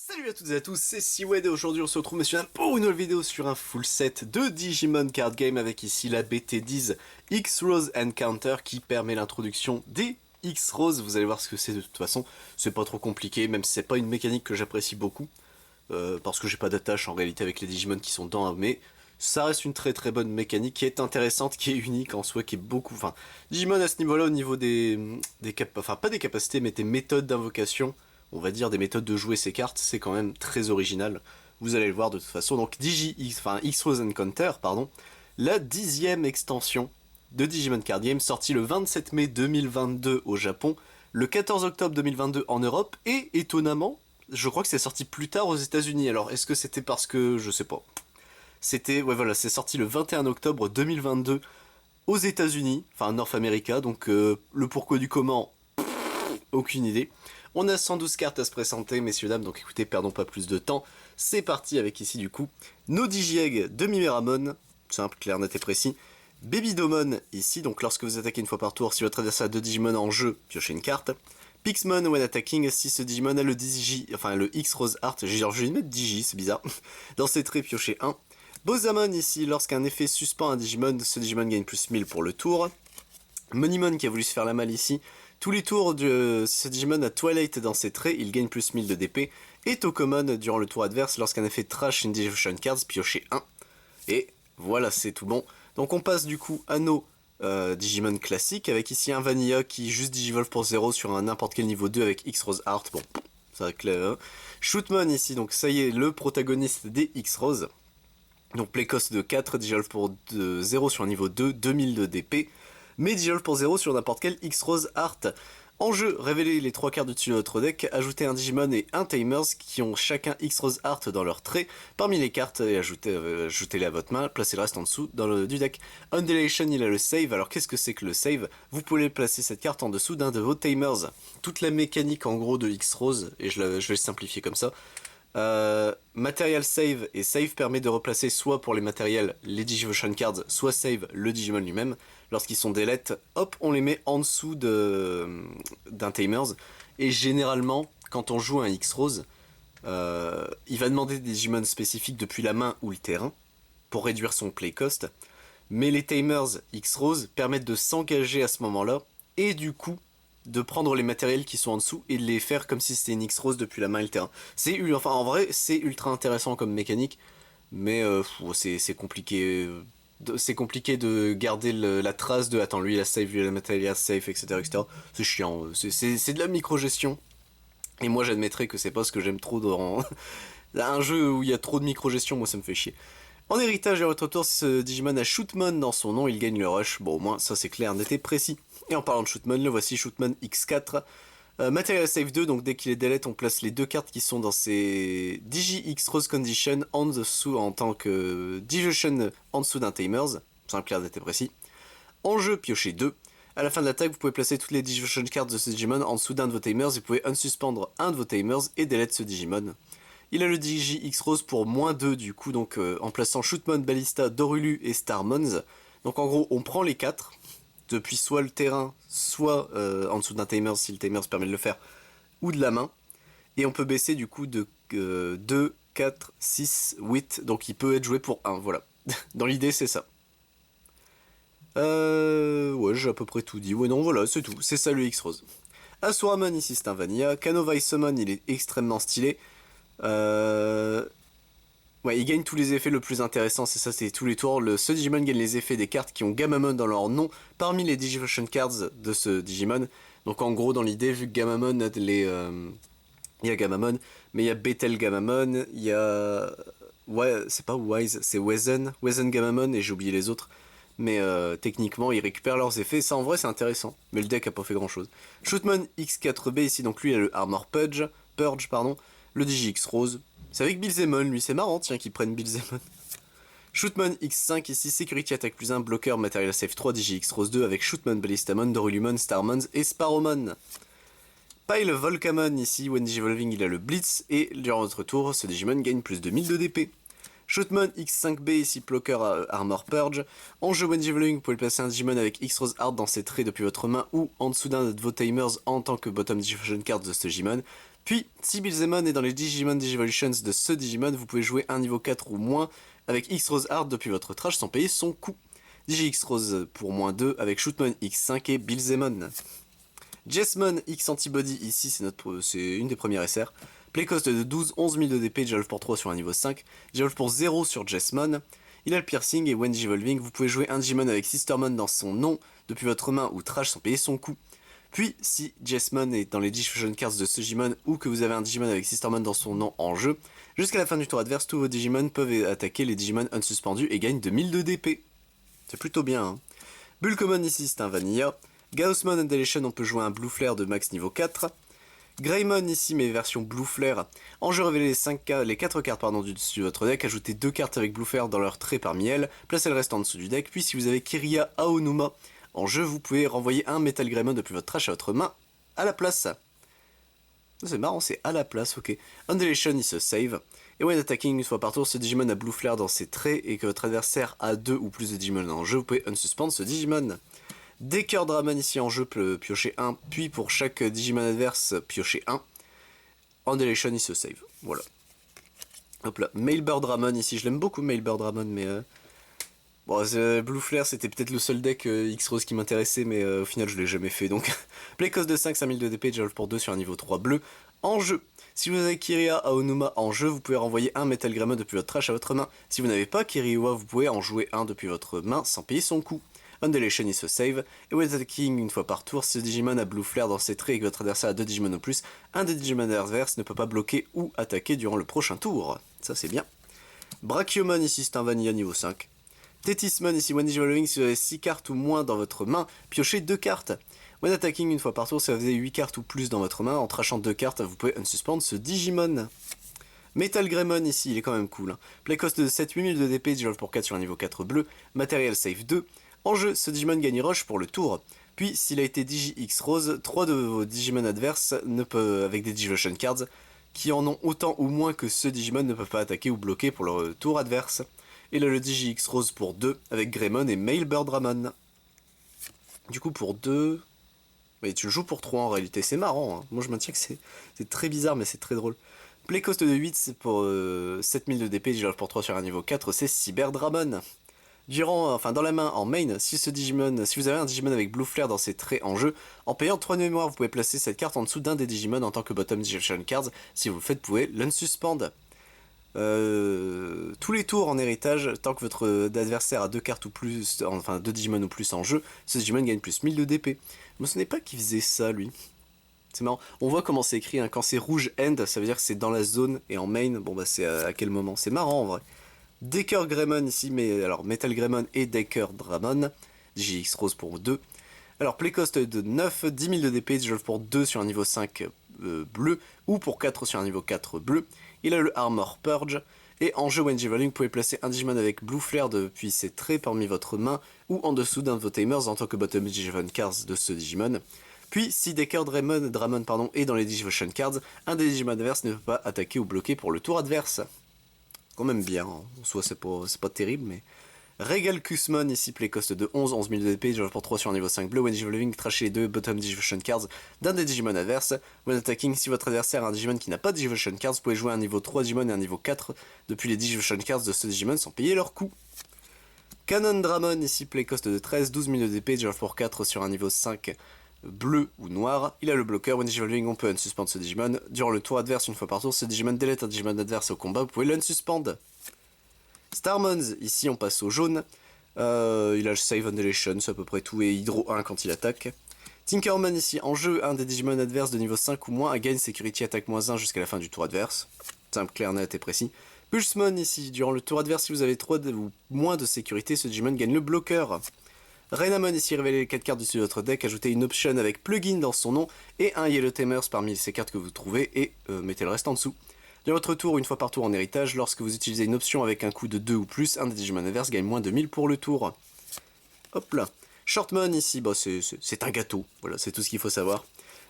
Salut à toutes et à tous, c'est Siwed et aujourd'hui on se retrouve monsieur pour une nouvelle vidéo sur un full set de Digimon Card Game avec ici la BT10 X-Rose Encounter qui permet l'introduction des X-Rose. Vous allez voir ce que c'est de toute façon, c'est pas trop compliqué même si c'est pas une mécanique que j'apprécie beaucoup parce que j'ai pas d'attache en réalité avec les Digimon qui sont dedans, mais ça reste une très bonne mécanique qui est intéressante, qui est unique en soi, qui est beaucoup... Enfin, Digimon à ce niveau-là au niveau enfin pas des capacités mais des méthodes d'invocation, on va dire des méthodes de jouer ces cartes, c'est quand même très original. Vous allez le voir de toute façon. Donc X-Rose Encounter, pardon, la 10e extension de Digimon Card Game, sortie le 27 mai 2022 au Japon, le 14 octobre 2022 en Europe, et étonnamment, je crois que c'est sorti plus tard aux États-Unis. Alors est-ce que c'était parce que... je sais pas. C'était... ouais voilà, c'est sorti le 21 octobre 2022 aux États-Unis, enfin North America, donc le pourquoi du comment, aucune idée. On a 112 cartes à se présenter, messieurs, dames, donc écoutez, perdons pas plus de temps. C'est parti avec ici, du coup, nos Digiegg de Mimeramon, simple, clair, net et précis. Babydomon, ici, donc lorsque vous attaquez une fois par tour, si votre adversaire a 2 Digimon en jeu, piochez une carte. Pixmon, when attacking, si ce Digimon a le le X-Rose Art, genre je vais mettre Digi, c'est bizarre. Dans ses traits, piochez 1. Bozamon, ici, lorsqu'un effet suspend un Digimon, ce Digimon gagne plus 1000 pour le tour. Monimon qui a voulu se faire la malle ici. Tous les tours de ce Digimon a Twilight dans ses traits, il gagne plus 1000 de DP. Et Tokomon, durant le tour adverse, lorsqu'un effet trash une Digivolution Cards, piochez 1. Et voilà, c'est tout bon. Donc on passe du coup à nos Digimon classiques, avec ici un Vanilla qui juste Digivolve pour 0 sur un n'importe quel niveau 2 avec X-Rose Art. Bon, ça va clair. Hein. Shootmon ici, donc ça y est, le protagoniste des X-Rose. Donc play cost de 4, Digivolve pour 0 sur un niveau 2, 2000 de DP. Mais Digivolve pour 0 sur n'importe quel X-Rose Art. En jeu, révélez les 3 cartes dessus de votre deck, ajoutez un Digimon et un Tamers qui ont chacun X-Rose Art dans leur trait parmi les cartes et ajoutez-les à votre main, placez le reste en dessous du deck. Undulation, il a le save, alors qu'est-ce que c'est que le save? Vous pouvez placer cette carte en dessous d'un de vos Tamers. Toute la mécanique en gros de X-Rose, et je vais le simplifier comme ça. Material save, et save permet de replacer soit pour les matériels les Digivolution Cards, soit save le Digimon lui-même. Lorsqu'ils sont delete, hop, on les met en dessous d'un Tamers. Et généralement, quand on joue un X-Rose, il va demander des Digimon spécifiques depuis la main ou le terrain, pour réduire son play cost. Mais les Tamers X-Rose permettent de s'engager à ce moment-là, et du coup, de prendre les matériels qui sont en dessous et de les faire comme si c'était une X-Rose depuis la main et le terrain. Enfin, en vrai, c'est ultra intéressant comme mécanique, mais c'est compliqué. C'est compliqué de garder la trace de attends, lui il a save, lui il a matériel safe, etc. C'est chiant, c'est de la micro-gestion. Et moi j'admettrais que c'est pas ce que j'aime trop dans un jeu où il y a trop de micro-gestion, moi ça me fait chier. En héritage et votre tour, ce Digimon a Shootmon dans son nom, il gagne le rush. Bon, au moins, ça c'est clair, net et précis. Et en parlant de Shootmon, le voici, Shootmon X4. Material Save 2, donc dès qu'il est delete, on place les 2 cartes qui sont dans ces Digi X-Rose Condition en dessous en tant que Digivolution en dessous d'un Tamers. Simple, clair, net et précis. En jeu, piochez 2. À la fin de l'attaque, vous pouvez placer toutes les Digivolution Cards de ce Digimon en dessous d'un de vos Tamers. Vous pouvez unsuspendre un de vos Tamers et delete ce Digimon. Il a le Digi X-Rose pour -2 du coup, donc en plaçant Shootmon, Ballista, Dorulu et Starmons. Donc en gros, on prend les 4, depuis soit le terrain, soit en dessous d'un Tamers si le Tamers permet de le faire, ou de la main. Et on peut baisser du coup de 2, 4, 6, 8, donc il peut être joué pour 1, voilà. Dans l'idée, c'est ça. Ouais, j'ai à peu près tout dit. Ouais, non, voilà, c'est tout. C'est ça le X-Rose. Asuramon, ici, c'est un Vanilla. Kanova Summon, il est extrêmement stylé. Ouais, il gagne tous les effets le plus intéressant, c'est ça, c'est tous les tours. Ce Digimon gagne les effets des cartes qui ont Gamamon dans leur nom parmi les Digivolution Cards de ce Digimon. Donc en gros, dans l'idée, vu que Gamamon a il y a Gamamon, mais il y a Bethel Gamamon, il y a... Ouais, c'est pas Wise, c'est Wezen Gamamon, et j'ai oublié les autres. Mais techniquement, ils récupèrent leurs effets, ça en vrai c'est intéressant. Mais le deck a pas fait grand chose. Shootmon X4B ici, donc lui il a le Armor Purge, pardon. Le Digi X-Rose. C'est avec Bilzemon, lui, c'est marrant, tiens, qu'ils prennent Bilzemon. Shootmon X5 ici, Security Attack plus 1, Blocker, Material Save 3, Digi X-Rose 2 avec Shootmon, Ballistamon, Dorulumon, Starmons et Sparrowmon. Pile Volcamon ici, when Digivolving il a le Blitz et durant votre tour, ce Digimon gagne plus de 1000 de DP. Shootmon X5B ici, Blocker Armor Purge. En jeu when Digivolving, vous pouvez placer un Digimon avec X-Rose Art dans ses traits depuis votre main ou en dessous d'un de vos Tamers en tant que bottom Digivolution Card de ce Digimon. Puis, si Billzemon est dans les Digimon Digivolutions de ce Digimon, vous pouvez jouer un niveau 4 ou moins avec X-Rose Hard depuis votre trash sans payer son coût. Digi X-Rose pour -2 avec Shootmon X5 et Billzemon. Jessmon X Antibody, ici c'est une des premières SR. Playcost de 12, 11 000 de DP, Digivolve pour 3 sur un niveau 5. Digivolve pour 0 sur Jessmon. Il a le piercing et when Digivolving, vous pouvez jouer un Digimon avec Sistermon dans son nom depuis votre main ou trash sans payer son coût. Puis, si Jessmon est dans les Digifusion Cards de ce Digimon ou que vous avez un Digimon avec Sistermon dans son nom en jeu, jusqu'à la fin du tour adverse, tous vos Digimon peuvent attaquer les Digimon unsuspendus et gagnent 2000 de DP. C'est plutôt bien, hein. Bulkomon ici c'est un Vanilla. Gaussmon Undulation, on peut jouer un Blue Flare de max niveau 4. Greymon ici, mais version Blue Flare. En jeu, révélez les 4 cartes du dessus de votre deck, ajoutez 2 cartes avec Blue Flare dans leur trait parmi elles, placez le reste en dessous du deck, puis si vous avez Kiria Aonuma en jeu, vous pouvez renvoyer un Metal Greymon depuis votre trash à votre main à la place. C'est marrant, c'est à la place, ok. Undulation, il se save. Et when attacking une fois par tour, ce Digimon a Blue Flare dans ses traits et que votre adversaire a 2 ou plus de Digimon en jeu, vous pouvez unsuspend ce Digimon. Decker Dramon ici en jeu peut piocher 1, puis pour chaque Digimon adverse, piocher 1. Undulation, il se save. Voilà. Hop là. Mailbird Dramon ici, je l'aime beaucoup Mailbird Dramon, mais... Bon, Blue Flare, c'était peut-être le seul deck X-Rose qui m'intéressait, mais au final, je l'ai jamais fait, donc... Playcost de 5, 5000 de DP, Digivolve pour 2 sur un niveau 3 bleu. En jeu. Si vous avez Kiria Aonuma en jeu, vous pouvez renvoyer un Metal Greymon depuis votre trash à votre main. Si vous n'avez pas Kiriwa, vous pouvez en jouer un depuis votre main sans payer son coût. Undulation, il se save. Et when attacking une fois par tour, si ce Digimon a Blue Flare dans ses traits et que votre adversaire a 2 Digimon ou plus, un des Digimon adverses ne peut pas bloquer ou attaquer durant le prochain tour. Ça, c'est bien. Brachiomon, ici, c'est un Vanilla niveau 5. Tetismon, ici, when Digivolving, si vous avez 6 cartes ou moins dans votre main, piochez 2 cartes. When attacking une fois par tour, si vous avez 8 cartes ou plus dans votre main, en trashant 2 cartes, vous pouvez unsuspend ce Digimon. Metal Greymon ici, il est quand même cool. Hein. Playcost de 7, 8000 de DP, Digivolve pour 4 sur un niveau 4 bleu. Matériel save 2. En jeu, ce Digimon gagne Rush pour le tour. Puis, s'il a été Digi X-Rose, 3 de vos Digimon adverses avec des Digivolution Cards qui en ont autant ou moins que ce Digimon ne peuvent pas attaquer ou bloquer pour leur tour adverse. Et là, le Digi X-Rose pour 2 avec Greymon et Mailbird Dramon. Du coup, pour 2... Mais tu joues pour 3 en réalité, c'est marrant. Hein. Moi, je maintiens que c'est très bizarre, mais c'est très drôle. Playcost de 8, c'est pour 7000 de DP, Digivolve pour 3 sur un niveau 4, c'est Cyberdramon. Dans la main, en main, si vous avez un Digimon avec Blue Flare dans ses traits en jeu, en payant 3 de mémoire, vous pouvez placer cette carte en dessous d'un des Digimon en tant que bottom Digivolution Cards. Si vous le faites, vous pouvez l'unsuspend. Tous les tours en héritage, tant que votre adversaire a 2 cartes ou plus, enfin 2 Digimon ou plus en jeu, ce Digimon gagne plus 1000 de DP. Je me souvenais pas qu'il faisait ça, lui. C'est marrant. On voit comment c'est écrit, hein. Quand c'est rouge end, ça veut dire que c'est dans la zone, et en main, bon bah c'est à quel moment. C'est marrant en vrai. Decker Greymon ici, mais alors Metal Greymon et Decker Dramon. DGX Rose pour 2. Alors Playcost de 9, 10 000 de DP, Digivolve pour 2 sur un niveau 5 bleu, ou pour 4 sur un niveau 4 bleu. Il a le Armor Purge, et en jeu when Digivolving, vous pouvez placer un Digimon avec Blue Flare depuis ses traits parmi votre main, ou en dessous d'un de vos Tamers en tant que bottom Digivolution Cards de ce Digimon. Puis, si Decker Dramon est dans les Digivolution Cards, un des Digimon adverses ne peut pas attaquer ou bloquer pour le tour adverse. Quand même bien, hein. En soi c'est pas terrible, mais... Regal Kusmon, ici Playcost de 11, 11 000 de DP, Digivolve pour 3 sur un niveau 5 bleu, when Digivolving, trachez les 2 bottom Digivolution Cards d'un des Digimon adverses. When attacking, si votre adversaire a un Digimon qui n'a pas de Digivolution Cards, vous pouvez jouer un niveau 3 Digimon et un niveau 4 depuis les Digivolution Cards de ce Digimon sans payer leur coût. Canon Dramon, ici Playcost de 13, 12 000 de DP, Digivolve pour 4 sur un niveau 5 bleu ou noir. Il a le bloqueur, when Digivolving, on peut unsuspend ce Digimon. Durant le tour adverse, une fois par tour, ce Digimon délète un Digimon adverse au combat, vous pouvez l'unsuspend. Starmons, ici on passe au jaune. Il a le Save Undulation, c'est à peu près tout, et Hydro 1 quand il attaque. Tinkerman ici, en jeu, un des Digimon adverses de niveau 5 ou moins a gain Security Attack -1 jusqu'à la fin du tour adverse. Simple, clair, net et précis. Pulsemon ici, durant le tour adverse, si vous avez 3 ou moins de sécurité, ce Digimon gagne le bloqueur. Rainamon ici, révélez les 4 cartes dessus de votre deck, ajoutez une option avec plugin dans son nom, et un Yellow Tamers parmi ces cartes que vous trouvez, et mettez le reste en dessous. Durant votre tour, une fois par tour en héritage, lorsque vous utilisez une option avec un coût de 2 ou plus, un des Digimon adverses gagne moins de 1000 pour le tour. Hop là. Shortmon ici, bah c'est un gâteau, voilà, c'est tout ce qu'il faut savoir.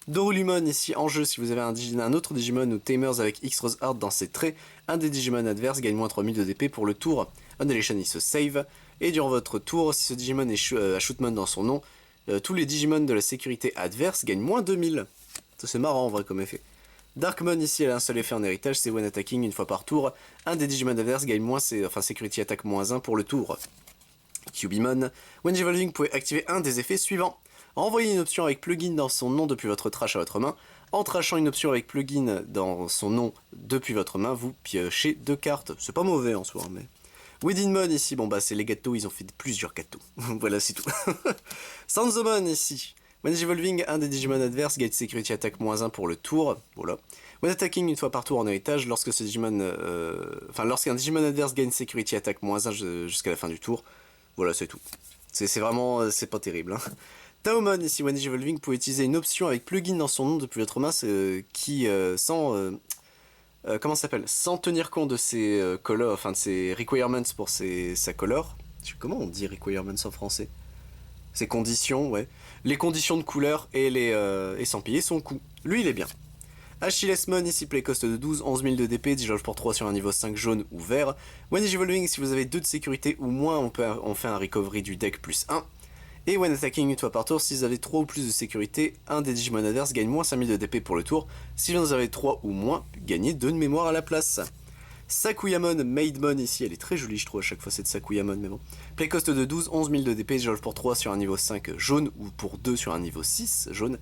Dorulumon ici, en jeu, si vous avez un autre Digimon ou Tamers avec X-Rose Hard dans ses traits, un des Digimon adverses gagne moins 3000 de DP pour le tour. Undulation, il se save, et durant votre tour, si ce Digimon a Shootmon dans son nom, tous les Digimon de la sécurité adverse gagnent moins 2000. Ça c'est marrant en vrai comme effet. Darkmon ici elle a un seul effet en héritage, c'est when attacking une fois par tour, un des Digimon adverses gagne moins, Security Attack -1 pour le tour. Cubimon, when evolving, vous pouvez activer un des effets suivants. Envoyer une option avec plugin dans son nom depuis votre trash à votre main. En trashant une option avec plugin dans son nom depuis votre main, vous piochez 2 cartes. C'est pas mauvais en soi, mais... Widinmon ici, bon bah c'est les gâteaux, ils ont fait plusieurs gâteaux. Voilà, c'est tout. Sanzomon ici. When evolving, un des Digimon adverses gagne Security Attack -1 pour le tour. Voilà. When attacking une fois par tour en héritage, lorsqu'un Digimon adverse gagne Security Attack -1 jusqu'à la fin du tour. Voilà, c'est tout. C'est vraiment... c'est pas terrible. Hein. Taomon, ici, when evolving, vous pouvez utiliser une option avec plugin dans son nom depuis votre main qui, comment ça s'appelle, sans tenir compte de ses de ses requirements pour sa color. Comment on dit requirements en français? Ses conditions, ouais. Les conditions de couleur et sans payer son coût. Lui, il est bien. Achillesmon, ici, play cost de 12, 11 000 de DP, discharge pour 3 sur un niveau 5 jaune ou vert. When evolving, si vous avez 2 de sécurité ou moins, on fait un recovery du deck +1. Et when attacking une fois par tour, si vous avez 3 ou plus de sécurité, un des Digimon adverses gagne moins 5000 de DP pour le tour. Si vous en avez 3 ou moins, gagnez 2 de mémoire à la place. Sakuyamon, Maidmon ici, elle est très jolie je trouve à chaque fois cette Sakuyamon, mais bon. Play cost de 12, 11 000 de DP, discharge pour 3 sur un niveau 5 jaune ou pour 2 sur un niveau 6 jaune.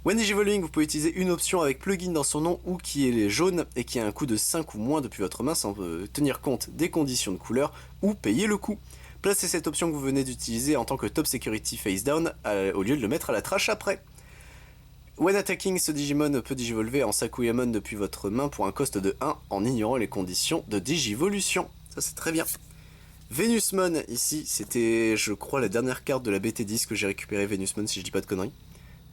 When evolving, vous pouvez utiliser une option avec plugin dans son nom ou qui est jaune et qui a un coût de 5 ou moins depuis votre main sans tenir compte des conditions de couleur ou payer le coût. Placez cette option que vous venez d'utiliser en tant que top security face down au lieu de le mettre à la trash après. When attacking, ce Digimon peut digivolver en Sakuyamon depuis votre main pour un cost de 1 en ignorant les conditions de digivolution. Ça c'est très bien. Venusmon, ici, c'était je crois la dernière carte de la BT10 que j'ai récupéré Venusmon si je dis pas de conneries.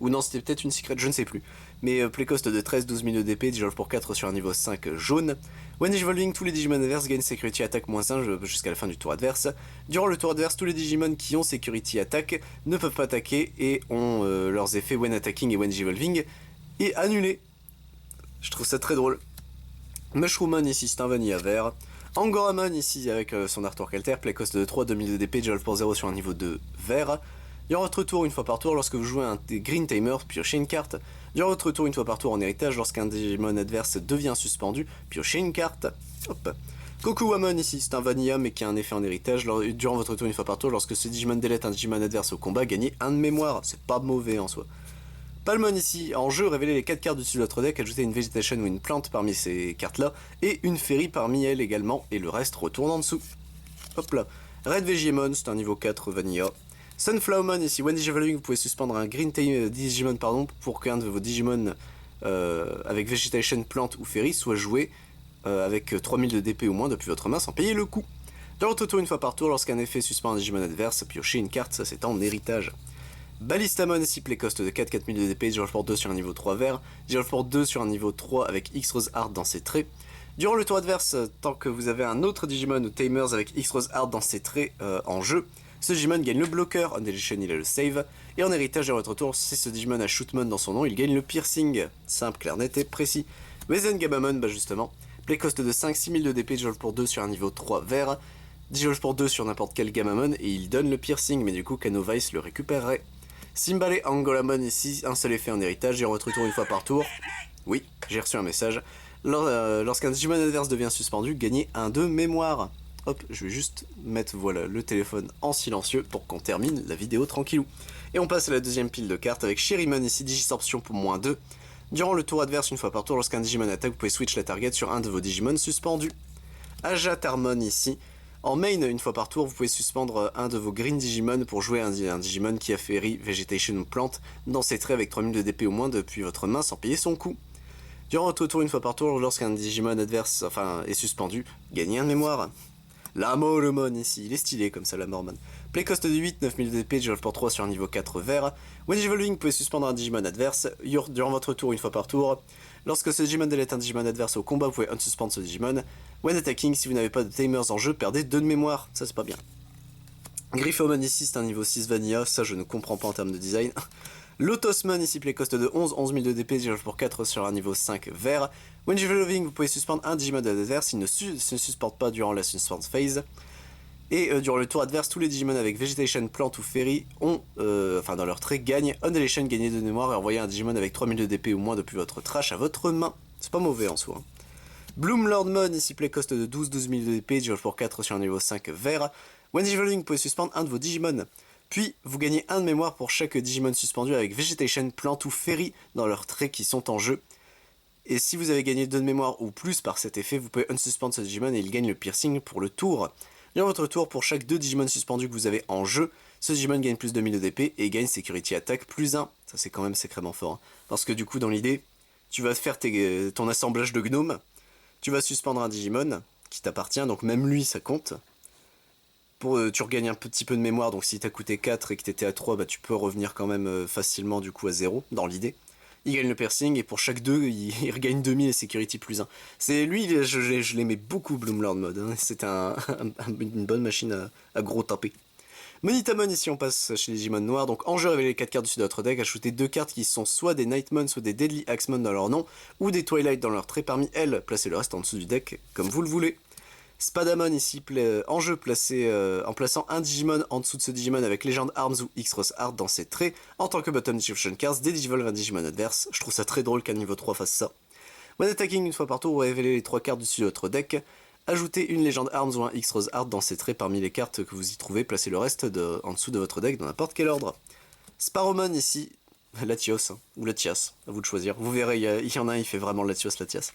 Ou non, c'était peut-être une secret, je ne sais plus. Mais play cost de 13, 12 000 de DP, digivolve pour 4 sur un niveau 5 jaune. When evolving, tous les Digimon adverses gagnent Security Attack -1 jusqu'à la fin du tour adverse. Durant le tour adverse, tous les Digimon qui ont Security Attack ne peuvent pas attaquer et ont leurs effets When attacking et When evolving et annulés. Je trouve ça très drôle. Mushroomon ici, c'est un vanilla vert. Angoramon ici, avec son artwork alter, play cost de 3, 2000 de DP, digivolve pour 0 sur un niveau 2 vert. Durant votre tour, une fois par tour, lorsque vous jouez un Green Tamer, piochez une carte. Durant votre tour, une fois par tour en héritage, lorsqu'un Digimon adverse devient suspendu, piochez une carte. Hop. Kokuwamon ici, c'est un vanilla mais qui a un effet en héritage. Durant votre tour, une fois par tour, lorsque ce Digimon délète un Digimon adverse au combat, gagnez 1 de mémoire. C'est pas mauvais en soi. Palmon ici, en jeu, révélez les 4 cartes du dessus de votre deck, ajoutez une Vegetation ou une plante parmi ces cartes-là, et une Fairy parmi elles également, et le reste retourne en dessous. Hop là. Red Vegiemon, c'est un niveau 4 vanilla. Sunflowermon ici, when evolving, vous pouvez suspendre un Green Digimon pour qu'un de vos Digimon avec Vegetation, Plante ou Fairy soit joué avec 3000 de DP ou moins depuis votre main sans payer le coût. Dans votre tour, une fois par tour, lorsqu'un effet suspend un Digimon adverse, piochez une carte, ça c'est en héritage. Ballistamon ici, play cost de 4, 4000 de DP, discharge pour 2 sur un niveau 3 vert, discharge pour 2 sur un niveau 3 avec X-Rose Art dans ses traits. Durant le tour adverse, tant que vous avez un autre Digimon ou Tamers avec X-Rose Art dans ses traits en jeu, ce Digimon gagne le bloqueur, en deletion il a le save, et en héritage de votre tour, si ce Digimon a Shootmon dans son nom, il gagne le piercing. Simple, clair, net et précis. Wezen Gamamon, bah justement, play cost de 5, 6000 de DP, discharge pour 2 sur un niveau 3 vert, discharge pour 2 sur n'importe quel Gamamon, et il donne le piercing, mais du coup Canovice le récupérerait. Simbale Angolamon ici, un seul effet en héritage, durant votre tour une fois par tour. Oui, j'ai reçu un message. Lorsqu'un Digimon adverse devient suspendu, gagnez 1 de mémoire. Hop, je vais juste mettre voilà, le téléphone en silencieux pour qu'on termine la vidéo tranquillou. Et on passe à la deuxième pile de cartes avec Sherrymon ici, Digisorption pour -2. Durant le tour adverse, une fois par tour, lorsqu'un Digimon attaque, vous pouvez switch la target sur un de vos Digimon suspendus. Ajatarmon ici. En main, une fois par tour, vous pouvez suspendre un de vos Green Digimon pour jouer un Digimon qui a Fairy, Vegetation ou Plante dans ses traits avec 3000 de DP ou moins depuis votre main sans payer son coût. Durant votre tour, une fois par tour, lorsqu'un Digimon adverse est suspendu, gagnez 1 de mémoire. La Mormon ici, il est stylé comme ça la Mormon. Play cost de 8, 9000 de DP, discharge pour 3 sur un niveau 4 vert. When evolving, vous pouvez suspendre un Digimon adverse durant votre tour une fois par tour. Lorsque ce Digimon délète un Digimon adverse au combat, vous pouvez unsuspendre ce Digimon. When attacking, si vous n'avez pas de Tamers en jeu, perdez 2 de mémoire, ça c'est pas bien. Griffomon ici, c'est un niveau 6 vanilla, ça je ne comprends pas en termes de design. Lotosmon ici, play cost de 11, 11000 de DP, discharge pour 4 sur un niveau 5 vert. When evolving, vous pouvez suspendre un Digimon adverse, il ne se suspend pas durant la suspend phase. Et durant le tour adverse, tous les Digimon avec Vegetation, Plante ou Fairy ont, dans leur trait, gagnent Annihilation, gagner de mémoire et envoyer un Digimon avec 3000 de DP ou moins depuis votre trash à votre main. C'est pas mauvais en soi. Bloom Lordmon, ici play cost de 12 000 de DP, Digivolve pour 4 sur un niveau 5 vert. When Digivolving, vous pouvez suspendre un de vos Digimon. Puis, vous gagnez 1 de mémoire pour chaque Digimon suspendu avec Vegetation, Plante ou Fairy dans leurs traits qui sont en jeu. Et si vous avez gagné 2 de mémoire ou plus par cet effet, vous pouvez unsuspendre ce Digimon et il gagne le piercing pour le tour. Durant votre tour, pour chaque 2 Digimon suspendus que vous avez en jeu, ce Digimon gagne plus 2000 de DP et gagne Security Attack plus 1. Ça c'est quand même sacrément fort. Hein. Parce que du coup, dans l'idée, tu vas faire ton assemblage de gnomes, tu vas suspendre un Digimon qui t'appartient, donc même lui ça compte. Tu regagnes un petit peu de mémoire, donc si t'as coûté 4 et que t'étais à 3, bah tu peux revenir quand même facilement du coup à 0, dans l'idée. Il gagne le piercing, et pour chaque 2, il regagne 2000 et security plus 1. C'est lui, je l'aimais beaucoup, Bloomlord Mode, hein. C'était une bonne machine à gros taper. Monitamon, ici on passe chez les Digimon noirs, donc en jeu révéler les 4 cartes dessus de votre deck, ajoutez 2 cartes qui sont soit des Nightmon, soit des Deadly Axemon dans leur nom, ou des Twilight dans leur trait, parmi elles, placez le reste en dessous du deck, comme vous le voulez. Spadamon ici en jeu en plaçant un Digimon en dessous de ce Digimon avec Legend Arms ou X-Rose Art dans ses traits, en tant que bottom Digivolution cards, dédigivolve un Digimon adverse. Je trouve ça très drôle qu'un niveau 3 fasse ça. When attacking une fois par tour, vous révélez les 3 cartes dessus de votre deck, ajoutez une Legend Arms ou un X-Rose Art dans ses traits parmi les cartes que vous y trouvez, placez le reste en dessous de votre deck dans n'importe quel ordre. Sparrowmon ici, Latios, ou Latias, à vous de choisir. Vous verrez, il y en a un, il fait vraiment Latios, Latias.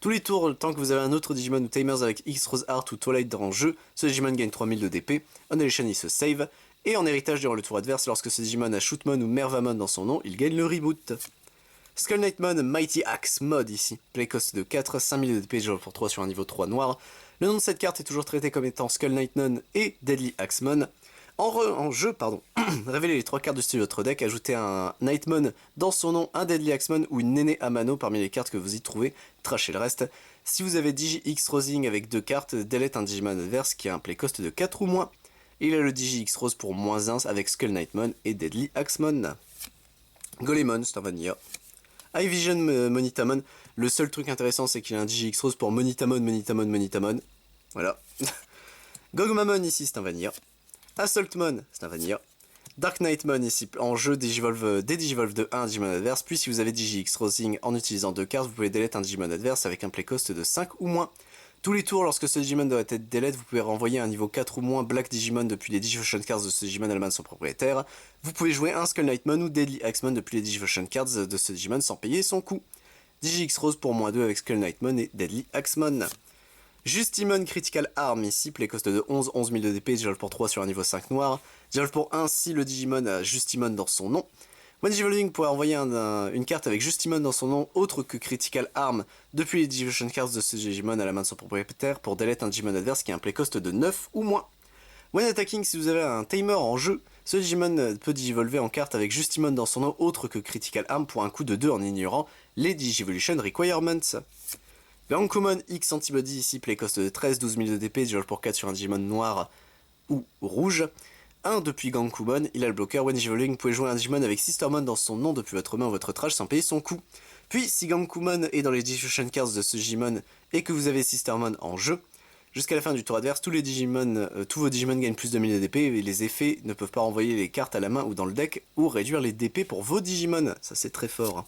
Tous les tours, tant que vous avez un autre Digimon ou Tamers avec X-Rose Art ou Twilight dans le jeu, ce Digimon gagne 3000 de DP, en Elation il se save, et en héritage durant le tour adverse, lorsque ce Digimon a Shootmon ou Mervamon dans son nom, il gagne le reboot. Skull Knightmon Mighty Axe Mode ici, play cost de 4, 5000 de DP, pour 3 sur un niveau 3 noir. Le nom de cette carte est toujours traité comme étant Skull Knightmon et Deadly Axemon. En jeu, révélez les 3 cartes de style de votre deck, ajoutez un Nightmon dans son nom, un Deadly Axemon ou une Néné Amano parmi les cartes que vous y trouvez, trashez le reste. Si vous avez Digi X Rosing avec 2 cartes, delete un Digimon adverse qui a un play cost de 4 ou moins. Il a le Digi X Rose pour moins 1 avec Skull Knightmon et Deadly Axemon. Golemon, c'est un vanilla. High Vision Monitamon, le seul truc intéressant c'est qu'il a un Digi X Rose pour Monitamon. Voilà. Gogmamon ici, c'est un vanilla. Assaultmon, c'est un vanilla. Dark Knightmon ici en jeu Digivolve de 1 Digimon adverse, puis si vous avez Digi X Rosing en utilisant 2 cartes, vous pouvez delete un Digimon adverse avec un play cost de 5 ou moins. Tous les tours, lorsque ce Digimon doit être delete, vous pouvez renvoyer un niveau 4 ou moins Black Digimon depuis les Digivolution cards de ce Digimon à la main de son propriétaire. Vous pouvez jouer un Skull Knightmon ou Deadly Axemon depuis les Digivolution cards de ce Digimon sans payer son coût. Digi X Rose pour moins 2 avec Skull Knightmon et Deadly Axemon. Justimon Critical Arm ici, play cost de 11 000 de DP, Digivolve pour 3 sur un niveau 5 noir. Digivolve pour 1 si le Digimon a Justimon dans son nom. When Digivolving, vous pourrez envoyer une carte avec Justimon dans son nom autre que Critical Arm depuis les Digivolution cards de ce Digimon à la main de son propriétaire pour delete un Digimon adverse qui a un play cost de 9 ou moins. When attacking, si vous avez un Tamer en jeu, ce Digimon peut digivolver en carte avec Justimon dans son nom autre que Critical Arm pour un coût de 2 en ignorant les Digivolution Requirements. Gankumon X Antibody ici, play cost de 13, 12 000 de DP, Digivolve pour 4 sur un Digimon noir ou rouge. 1 depuis Gankumon, il a le bloqueur. When Digivolving, vous pouvez jouer un Digimon avec Sistermon dans son nom depuis votre main ou votre trage sans payer son coût. Puis, si Gankumon est dans les Digivolution cards de ce Digimon et que vous avez Sistermon en jeu, jusqu'à la fin du tour adverse, tous vos Digimon gagnent plus de 1000 de DP et les effets ne peuvent pas renvoyer les cartes à la main ou dans le deck ou réduire les DP pour vos Digimon. Ça c'est très fort.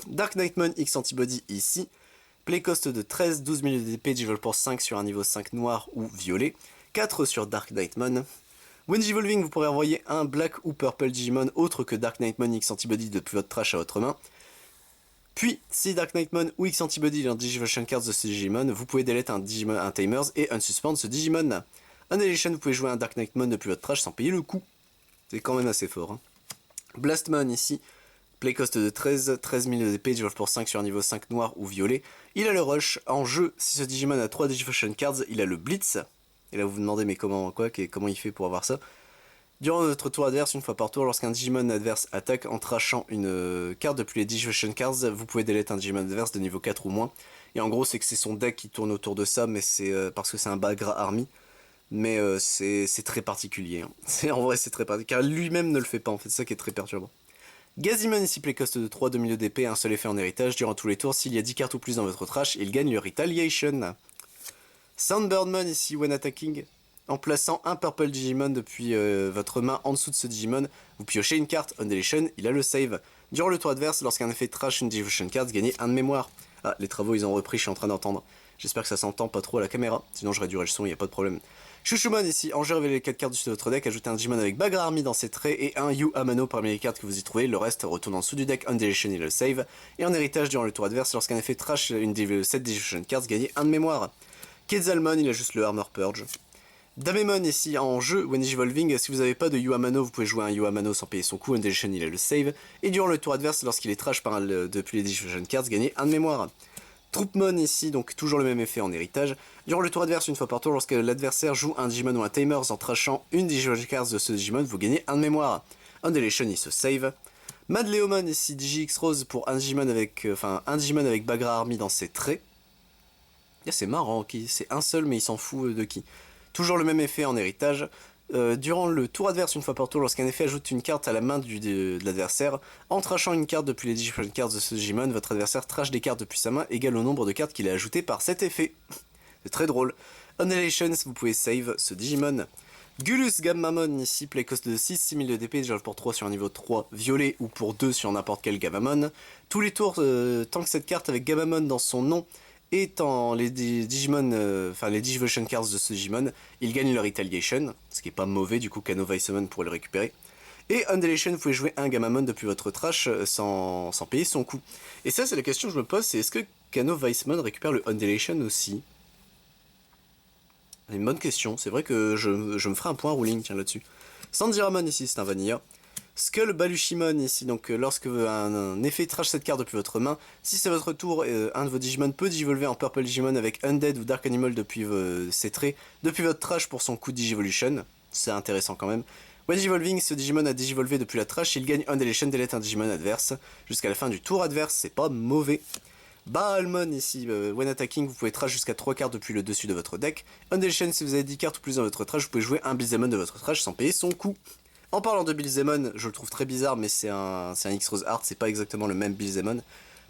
Dark Knightmon X Antibody ici. Play cost de 13, 12 000 de DP, Digivolve pour 5 sur un niveau 5 noir ou violet. 4 sur Dark Knightmon. When Digivolving, vous pourrez envoyer un Black ou Purple Digimon autre que Dark Knightmon X Antibody depuis votre trash à votre main. Puis, si Dark Knightmon ou X Antibody est dans Digivolution cards de ce Digimon, vous pouvez delete un Tamers et unsuspend ce Digimon. En Annihilation, vous pouvez jouer un Dark Knightmon depuis votre trash sans payer le coût. C'est quand même assez fort. Hein. Blastmon ici. Play cost de 13 000 de DP, Digivolve pour 5 sur un niveau 5 noir ou violet. Il a le rush. En jeu, si ce Digimon a 3 Digivolution cards, il a le blitz. Et là vous vous demandez mais comment il fait pour avoir ça. Durant votre tour adverse, une fois par tour, lorsqu'un Digimon adverse attaque en trashant une carte depuis les Digivolution cards, vous pouvez delete un Digimon adverse de niveau 4 ou moins. Et en gros c'est que c'est son deck qui tourne autour de ça, mais c'est parce que c'est un Bagra Army. Mais c'est très particulier. Hein. En vrai c'est très particulier, car lui-même ne le fait pas en fait, c'est ça qui est très perturbant. Gazimon ici, play cost de 3, 2000 de DP, un seul effet en héritage. Durant tous les tours, s'il y a 10 cartes ou plus dans votre trash, il gagne le Retaliation. Soundbirdmon ici, when attacking. En plaçant un Purple Digimon depuis votre main en dessous de ce Digimon, vous piochez une carte, Annihilation, il a le save. Durant le tour adverse, lorsqu'un effet trash une Digivolution card, gagnez 1 de mémoire. Ah, les travaux ils ont repris, je suis en train d'entendre. J'espère que ça s'entend pas trop à la caméra, sinon je réduirai le son, y a pas de problème. Shushumon ici, en jeu, révélez les 4 cartes du dessus de votre deck, ajoutez un Digimon avec Bagra Army dans ses traits et un Yu Amano parmi les cartes que vous y trouvez, le reste retourne en dessous du deck, Undulation et le save. Et en héritage, durant le tour adverse, lorsqu'un effet trash cette Digivolution Cards, gagnez 1 de mémoire. Quetzalmon, il a juste le Armor Purge. Damemon ici en jeu, when Digivolving, si vous n'avez pas de Yu Amano, vous pouvez jouer un Yu Amano sans payer son coût, Undulation il a le save. Et durant le tour adverse, lorsqu'il est trash depuis les Digivolution Cards, gagnez 1 de mémoire. Troupmon ici, donc toujours le même effet en héritage. Durant le tour adverse, une fois par tour, lorsque l'adversaire joue un Digimon ou un Tamers en trashant une Digivolution Cards de ce Digimon, vous gagnez 1 de mémoire. Undulation il se save. Madleomon ici, Digi X-Rose pour un Digimon avec Bagra Army dans ses traits. C'est marrant, c'est un seul mais il s'en fout de qui. Toujours le même effet en héritage. Durant le tour adverse, une fois par tour, lorsqu'un effet ajoute une carte à la main de l'adversaire, en trashant une carte depuis les Digivolution Cards de ce Digimon, votre adversaire trash des cartes depuis sa main égal au nombre de cartes qu'il a ajoutées par cet effet. C'est très drôle. Annihilation, vous pouvez save ce Digimon. Gulus Gammamon ici, playcost de 6, 6000 de DP, déjà pour 3 sur un niveau 3 violet ou pour 2 sur n'importe quel Gammamon. Tous les tours, tant que cette carte avec Gammamon dans son nom étant les Digimon, les Digivolution Cards de ce Digimon, ils gagnent leur Retaliation, ce qui est pas mauvais, du coup Kano Weissman pourrait le récupérer. Et Undulation, vous pouvez jouer un Gammamon depuis votre trash sans payer son coût. Et ça, c'est la question que je me pose, c'est est-ce que Kano Weissman récupère le Undulation aussi? C'est une bonne question, c'est vrai que je me ferai un point ruling tiens là-dessus. Sandiramon ici, c'est un Vanilla. Skull Balushimon ici, donc lorsque un effet trash cette carte depuis votre main, si c'est votre tour, un de vos Digimon peut digivolver en Purple Digimon avec Undead ou Dark Animal depuis ses traits, depuis votre trash pour son coup de Digivolution. C'est intéressant quand même. When Digivolving, ce Digimon a digivolvé depuis la trash, il gagne Undulation, délète un Digimon adverse. Jusqu'à la fin du tour adverse, c'est pas mauvais. Baalmon ici, when attacking, vous pouvez trash jusqu'à 3 cartes depuis le dessus de votre deck. Undulation, si vous avez 10 cartes ou plus dans votre trash, vous pouvez jouer un Bilzemon de votre trash sans payer son coût. En parlant de Bilzemon, je le trouve très bizarre, mais c'est un X-Rose Art, c'est pas exactement le même Bilzemon.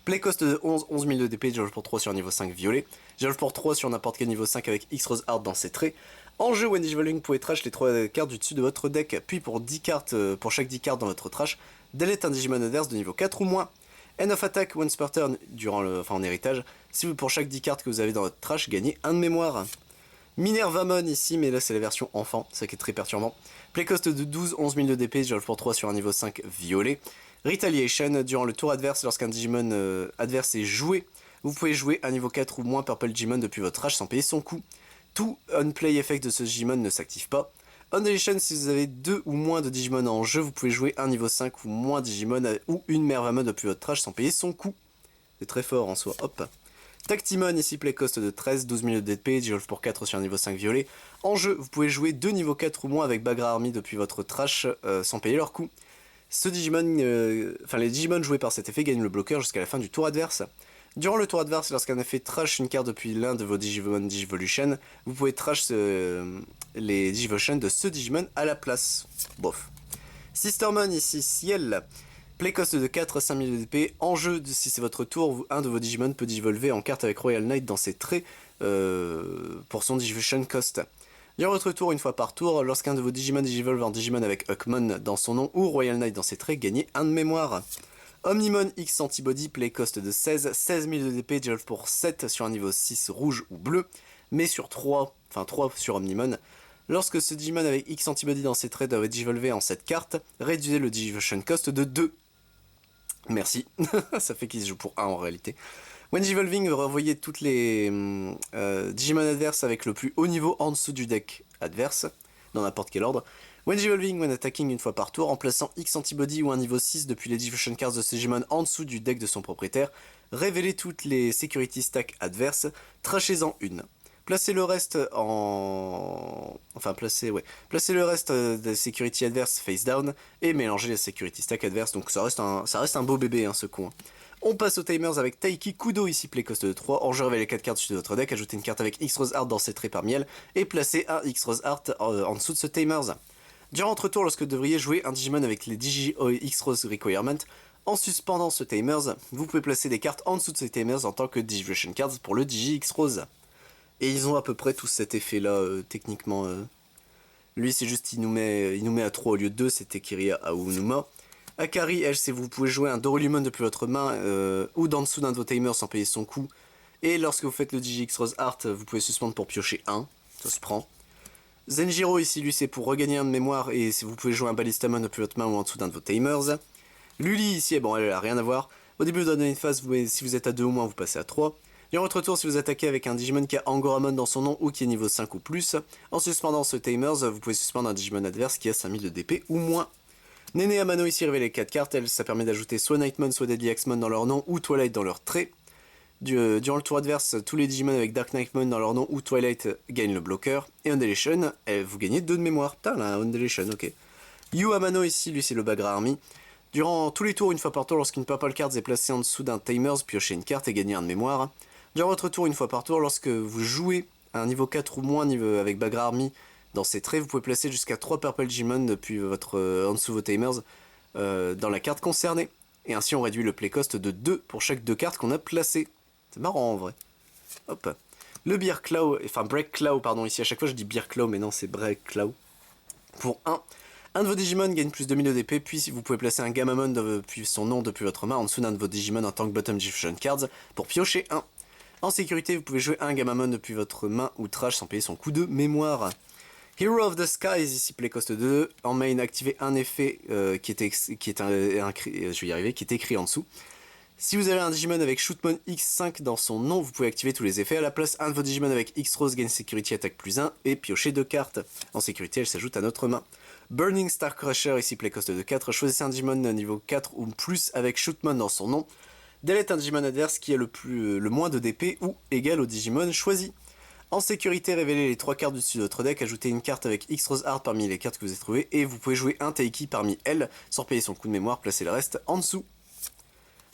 Playcost de 11 000 de DP, Digivolve pour 3 sur niveau 5 violet. Digivolve pour 3 sur n'importe quel niveau 5 avec X-Rose Art dans ses traits. En jeu, when Digivolving, vous pouvez trash les 3 cartes du dessus de votre deck, puis pour 10 cartes, pour chaque 10 cartes dans votre trash, delete un Digimon adverse de niveau 4 ou moins. End of attack, once per turn, en héritage, si vous pour chaque 10 cartes que vous avez dans votre trash, gagnez 1 de mémoire. Minervamon ici, mais là c'est la version enfant, ça qui est très perturbant. Playcost de 12, 11 000 de DP, Digivolve pour 3 sur un niveau 5 violet. Retaliation, durant le tour adverse, lorsqu'un Digimon adverse est joué, vous pouvez jouer un niveau 4 ou moins Purple Digimon depuis votre trash sans payer son coût. Tout unplay effect de ce Digimon ne s'active pas. Undulation, si vous avez 2 ou moins de Digimon en jeu, vous pouvez jouer un niveau 5 ou moins Digimon ou une Mervamon depuis votre trash sans payer son coût. C'est très fort en soi, hop. Tactimon, ici playcost de 13, 12 000 de DP, Digivolve pour 4 sur un niveau 5 violet. En jeu, vous pouvez jouer 2 niveaux 4 ou moins avec Bagra Army depuis votre trash sans payer leur coût. Ce Digimon, les Digimon joués par cet effet gagnent le bloqueur jusqu'à la fin du tour adverse. Durant le tour adverse, lorsqu'un effet trash une carte depuis l'un de vos Digimon Digivolution, vous pouvez trash les Digivolution de ce Digimon à la place. Bof. Sistermon ici, Ciel. Playcost de 4 à 5000 de DP. En jeu, si c'est votre tour, un de vos Digimon peut digivolver en carte avec Royal Knight dans ses traits pour son Digivolution cost. Durant votre tour, une fois par tour, lorsqu'un de vos Digimon digivolve en Digimon avec Huckmon dans son nom ou Royal Knight dans ses traits, gagnez 1 de mémoire. Omnimon X Antibody, playcost de 16, 16 000 de DP, digivolve pour 7 sur un niveau 6 rouge ou bleu, mais sur 3 sur Omnimon. Lorsque ce Digimon avec X Antibody dans ses traits doit digivolver en cette carte, réduisez le Digivolution cost de 2. Merci, ça fait qu'il se joue pour 1 en réalité. When Digivolving, vous revoyez toutes les Digimon adverses avec le plus haut niveau en dessous du deck adverse, dans n'importe quel ordre. When Digivolving, when attacking une fois par tour, en plaçant X Antibody ou un niveau 6 depuis les Digivolution Cards de ce Digimon en dessous du deck de son propriétaire, révélez toutes les Security Stacks adverses, trachez-en une. Placez le reste placez le reste des security adverses face down et mélangez les security stack adverses. Donc ça reste un beau bébé hein, ce con. On passe aux timers avec Taiki Kudo ici playcost de 3. En jeu révélez les 4 cartes de votre deck, ajoutez une carte avec X-Rose Art dans ses traits parmi elles et placez un X-Rose Art en dessous de ce timers. Durant votre tour, lorsque vous devriez jouer un Digimon avec les Digi X-Rose Requirement, en suspendant ce timers, vous pouvez placer des cartes en dessous de ces timers en tant que Digivolution Cards pour le Digi X-Rose. Et ils ont à peu près tous cet effet là techniquement. Lui c'est juste il nous met à 3 au lieu de 2, c'était Kiria Aonuma. Akari, elle, c'est vous pouvez jouer un Dorulumon depuis votre main ou d'en dessous d'un de vos timers sans payer son coût. Et lorsque vous faites le DigiX Rose Art, vous pouvez suspendre pour piocher 1. Ça se prend. Zenjiro ici, lui, c'est pour regagner un de mémoire et vous pouvez jouer un Ballistamon depuis votre main ou en dessous d'un de vos timers. Luli ici, bon, elle a rien à voir. Au début de une phase, si vous êtes à 2 ou moins, vous passez à 3. Durant votre tour, si vous attaquez avec un Digimon qui a Angoramon dans son nom ou qui est niveau 5 ou plus, en suspendant ce Tamers, vous pouvez suspendre un Digimon adverse qui a 5000 de DP ou moins. Néné Amano ici révèle les 4 cartes, ça permet d'ajouter soit Nightmon, soit Deadly Axemon dans leur nom ou Twilight dans leur trait. Durant le tour adverse, tous les Digimon avec Dark Nightmon dans leur nom ou Twilight gagnent le bloqueur. Et Undulation, vous gagnez 2 de mémoire. Putain là, Undulation, ok. Yu Amano ici, lui c'est le Bagra Army. Durant tous les tours, une fois par tour, lorsqu'une Purple Card est placée en dessous d'un Tamers, piochez une carte et gagnez un de mémoire. Durant votre tour, une fois par tour, lorsque vous jouez à un niveau 4 ou moins avec Bagra Army dans ces traits, vous pouvez placer jusqu'à 3 Purple Digimon depuis en dessous de vos Tamers dans la carte concernée. Et ainsi on réduit le play cost de 2 pour chaque 2 cartes qu'on a placées. C'est marrant en vrai. Hop. Le Beer Claw, enfin Break Claw, pardon, ici à chaque fois je dis Beer Claw, mais non c'est Break Claw. Pour 1. Un de vos Digimon gagne plus de 2000 de DP, puis vous pouvez placer un Gamamon depuis son nom depuis votre main en dessous d'un de vos Digimon en tant que Bottom Diffusion Cards pour piocher 1. En sécurité, vous pouvez jouer un Gamamon depuis votre main ou trash sans payer son coût de mémoire. Hero of the Skies, ici play cost 2. En main, activez un effet qui est écrit en dessous. Si vous avez un Digimon avec Shootmon X5 dans son nom, vous pouvez activer tous les effets. À la place, un de vos Digimon avec X-Rose gagne Security Attack plus 1 et piocher 2 cartes. En sécurité, elle s'ajoute à notre main. Burning Star Crusher, ici play cost de 4. Choisissez un Digimon niveau 4 ou plus avec Shootmon dans son nom. Delete un Digimon adverse qui a le moins de DP ou égal au Digimon choisi. En sécurité, révélez les 3 cartes du dessus de votre deck, ajoutez une carte avec X-Rose Art parmi les cartes que vous avez trouvées et vous pouvez jouer un Taiki parmi elles sans payer son coup de mémoire, placez le reste en dessous.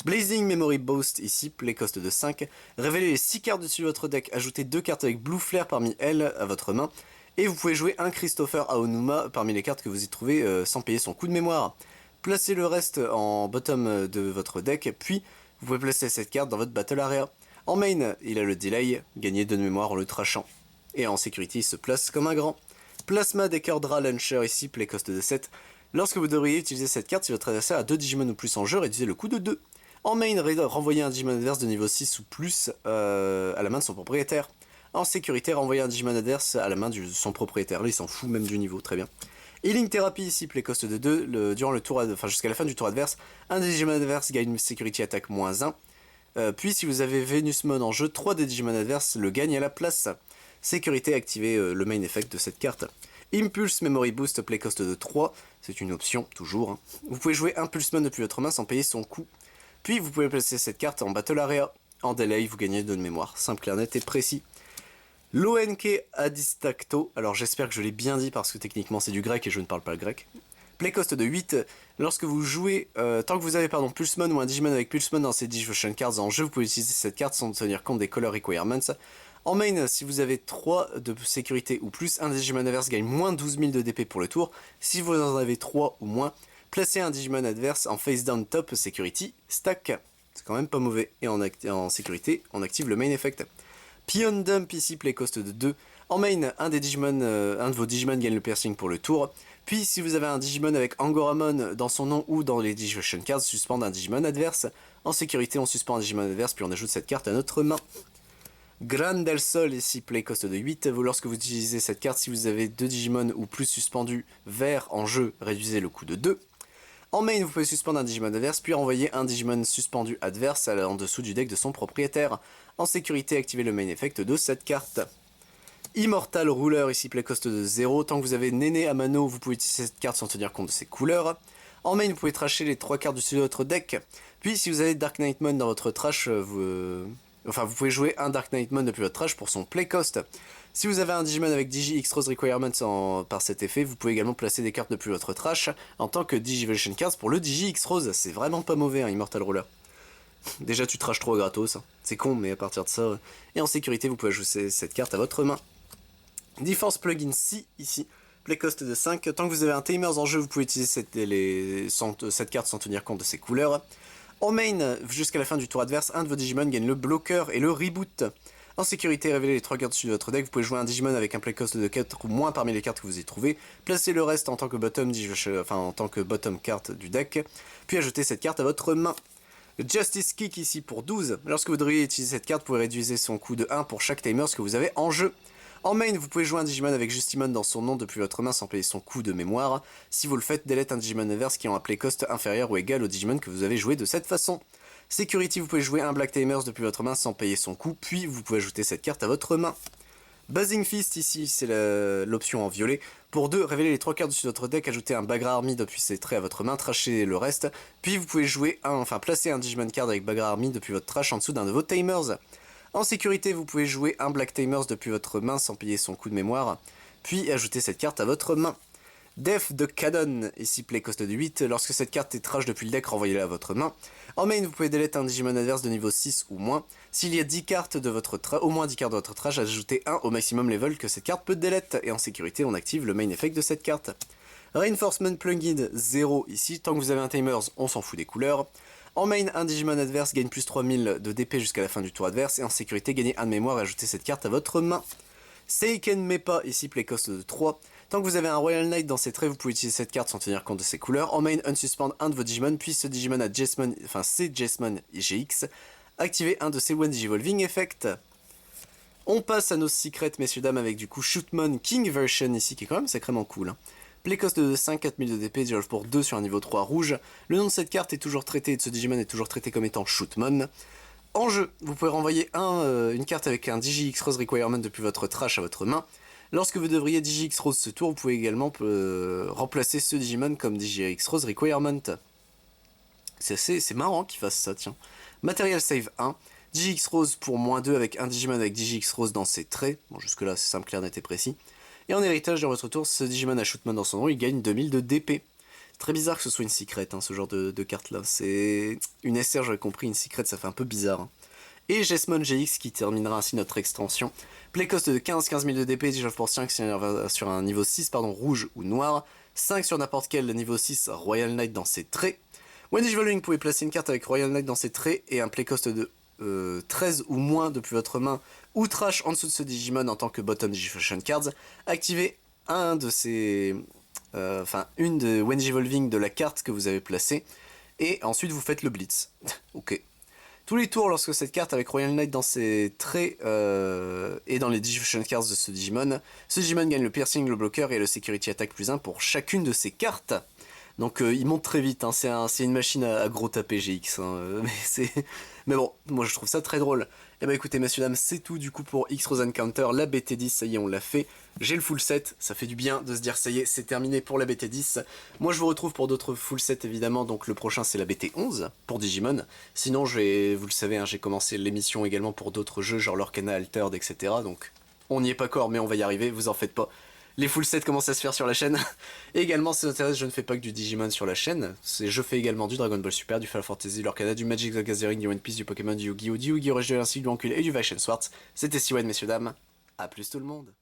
Blazing Memory Boost, ici, play cost de 5. Révélez les 6 cartes dessus de votre deck, ajoutez 2 cartes avec Blue Flare parmi elles à votre main. Et vous pouvez jouer un Christopher Aonuma parmi les cartes que vous y trouvez sans payer son coup de mémoire. Placez le reste en bottom de votre deck, puis vous pouvez placer cette carte dans votre Battle Area. En main, il a le delay, gagnez 2 de mémoire en le trashant. Et en sécurité, il se place comme un grand. Plasma Dekordra Launcher, ici, play cost de 7. Lorsque vous devriez utiliser cette carte, si votre adversaire a 2 Digimon ou plus en jeu, réduisez le coût de 2. En main, renvoyez un Digimon adverse de niveau 6 ou plus à la main de son propriétaire. En sécurité, renvoyez un Digimon adverse à la main de son propriétaire. Là, il s'en fout même du niveau, très bien. Healing Therapy ici, play cost de 2. Durant le tour, jusqu'à la fin du tour adverse, un Digimon adverse gagne une Security Attack moins 1. Puis si vous avez Venusmon en jeu, 3 des Digimon adverses le gagnent à la place. Sécurité, activez le main effect de cette carte. Impulse Memory Boost, play cost de 3. C'est une option, toujours. Hein. Vous pouvez jouer Impulsemon depuis votre main sans payer son coût. Puis vous pouvez placer cette carte en Battle Area. En delay, vous gagnez 2 de mémoire. Simple, clair, net et précis. L'ONK Adistacto, alors j'espère que je l'ai bien dit parce que techniquement c'est du grec et je ne parle pas le grec. Play cost de 8, lorsque vous jouez, tant que vous avez Pulsemon ou un Digimon avec Pulsemon dans ses Digivolution Cards en jeu, vous pouvez utiliser cette carte sans tenir compte des Color Requirements. En main, si vous avez 3 de sécurité ou plus, un Digimon adverse gagne moins 12 000 de DP pour le tour. Si vous en avez 3 ou moins, placez un Digimon adverse en face down top security stack. C'est quand même pas mauvais. Et en sécurité, on active le main effect. Pion Dump ici, play cost de 2. En main, un de vos Digimon gagne le piercing pour le tour. Puis si vous avez un Digimon avec Angoramon dans son nom ou dans les Digivolution Cards, suspendre un Digimon adverse. En sécurité, on suspend un Digimon adverse, puis on ajoute cette carte à notre main. Gran del Sol ici, play cost de 8. Lorsque vous utilisez cette carte, si vous avez 2 Digimon ou plus suspendus verts en jeu, réduisez le coût de 2. En main, vous pouvez suspendre un Digimon adverse, puis renvoyer un Digimon suspendu adverse en dessous du deck de son propriétaire. En sécurité, activez le main effect de cette carte. Immortal Ruler, ici play cost de 0. Tant que vous avez Néné Amano, vous pouvez utiliser cette carte sans tenir compte de ses couleurs. En main, vous pouvez trasher les 3 cartes dessus de votre deck. Puis si vous avez Dark Nightmon dans votre trash, vous pouvez jouer un Dark Nightmon depuis votre trash pour son play cost. Si vous avez un Digimon avec Digi X-Rose Requirements par cet effet, vous pouvez également placer des cartes depuis votre trash en tant que Digivolution Cards pour le Digi X-Rose. C'est vraiment pas mauvais, hein, Immortal Ruler. Déjà, tu trash trop gratos, hein. C'est con, mais à partir de ça... Et en sécurité, vous pouvez ajouter cette carte à votre main. Defense Plugin C, ici, play cost de 5. Tant que vous avez un Tamers en jeu, vous pouvez utiliser cette carte sans tenir compte de ses couleurs. En main, jusqu'à la fin du tour adverse, un de vos Digimon gagne le bloqueur et le reboot. En sécurité, révélez les 3 cartes dessus de votre deck. Vous pouvez jouer un Digimon avec un play cost de 4 ou moins parmi les cartes que vous y trouvez. Placez le reste en tant que bottom carte du deck. Puis ajoutez cette carte à votre main. Justice Kick ici pour 12. Lorsque vous devriez utiliser cette carte, vous pouvez réduire son coût de 1 pour chaque timer que vous avez en jeu. En main, vous pouvez jouer un Digimon avec Justimon dans son nom depuis votre main sans payer son coût de mémoire. Si vous le faites, delete un Digimon inverse qui ont un play cost inférieur ou égal au Digimon que vous avez joué de cette façon. Security, vous pouvez jouer un Black Tamers depuis votre main sans payer son coût, puis vous pouvez ajouter cette carte à votre main. Buzzing Fist ici, c'est l'option en violet. Pour 2, révélez les 3 cartes dessus de votre deck, ajoutez un Bagra Army depuis ses traits à votre main, trashez le reste, puis vous pouvez placer un Digimon card avec Bagra Army depuis votre trash en dessous d'un de vos Tamers. En sécurité, vous pouvez jouer un Black Tamers depuis votre main sans payer son coût de mémoire, puis ajouter cette carte à votre main. Death de Cadon, ici play cost de 8, lorsque cette carte est trash depuis le deck, renvoyez-la à votre main. En main, vous pouvez delete un Digimon adverse de niveau 6 ou moins. S'il y a 10 cartes de votre au moins 10 cartes de votre trash, ajoutez 1 au maximum level que cette carte peut delete. Et en sécurité, on active le main effect de cette carte. Reinforcement Plugin 0 ici, tant que vous avez un Tamers, on s'en fout des couleurs. En main, un Digimon adverse gagne plus 3000 de DP jusqu'à la fin du tour adverse. Et en sécurité, gagnez 1 de mémoire et ajoutez cette carte à votre main. Seiken Meppa, ici play cost de 3. Tant que vous avez un Royal Knight dans ses traits, vous pouvez utiliser cette carte sans tenir compte de ses couleurs. En main, unsuspend un de vos Digimon, puis ce Digimon a c'est Jesmon GX. Activez un de ses One Digivolving Effect. On passe à nos secrets, messieurs dames, avec du coup Shootmon King Version ici, qui est quand même sacrément cool. Hein. Play cost de 5, 4000 de DP, dissolve pour 2 sur un niveau 3 rouge. Le nom de cette carte est toujours traité, et de ce Digimon est toujours traité comme étant Shootmon. En jeu, vous pouvez renvoyer une carte avec un Digi X-Rose Requirement depuis votre trash à votre main. Lorsque vous devriez Digi X-Rose ce tour, vous pouvez également remplacer ce Digimon comme Digi X-Rose Requirement. C'est marrant qu'il fasse ça, tiens. Material Save 1, Digi X-Rose pour -2 avec un Digimon avec Digi X-Rose dans ses traits. Bon, jusque là c'est simple, clair, net et précis. Et en héritage, dans votre tour, ce Digimon a Shootmon dans son nom, il gagne 2000 de DP. C'est très bizarre que ce soit une secret, hein, ce genre de carte là. C'est une SR, j'avais compris, une secret, ça fait un peu bizarre. Hein. Et Jesmon GX qui terminera ainsi notre extension. Play cost de 15 000 de DP, dissolve pour 5 sur un niveau 6 rouge ou noir. 5 sur n'importe quel niveau 6 Royal Knight dans ses traits. When Digivolving, vous pouvez placer une carte avec Royal Knight dans ses traits et un play cost de 13 ou moins depuis votre main ou trash en dessous de ce Digimon en tant que bottom Digifusion cards. Activez un de ces... une de When Digivolving de la carte que vous avez placée et ensuite vous faites le blitz. Ok. Tous les tours, lorsque cette carte avec Royal Knight dans ses traits et dans les Digifusion cards de ce Digimon gagne le piercing, le bloqueur et le security attack +1 pour chacune de ses cartes. Donc il monte très vite, hein. C'est une machine à gros taper GX, hein. Mais bon, moi je trouve ça très drôle. Et bah écoutez messieurs dames, c'est tout du coup pour X-Rose Encounter, la BT10, ça y est on l'a fait. J'ai le full set, ça fait du bien de se dire ça y est, c'est terminé pour la BT10. Moi je vous retrouve pour d'autres full sets évidemment, donc le prochain c'est la BT11 pour Digimon. Sinon vous le savez, hein, j'ai commencé l'émission également pour d'autres jeux, genre Lorcana Altered, etc. Donc on n'y est pas encore mais on va y arriver, vous en faites pas. Les full sets commencent à se faire sur la chaîne. Et également, si ça vous intéresse, je ne fais pas que du Digimon sur la chaîne. Je fais également du Dragon Ball Super, du Final Fantasy, du Lorcana, du Magic the Gathering, du One Piece, du Pokémon, du Yu-Gi-Oh!, du Yu-Gi-Oh! Origins, du Ancule et du Vashon Swords. C'était Siwen, messieurs dames. A plus tout le monde.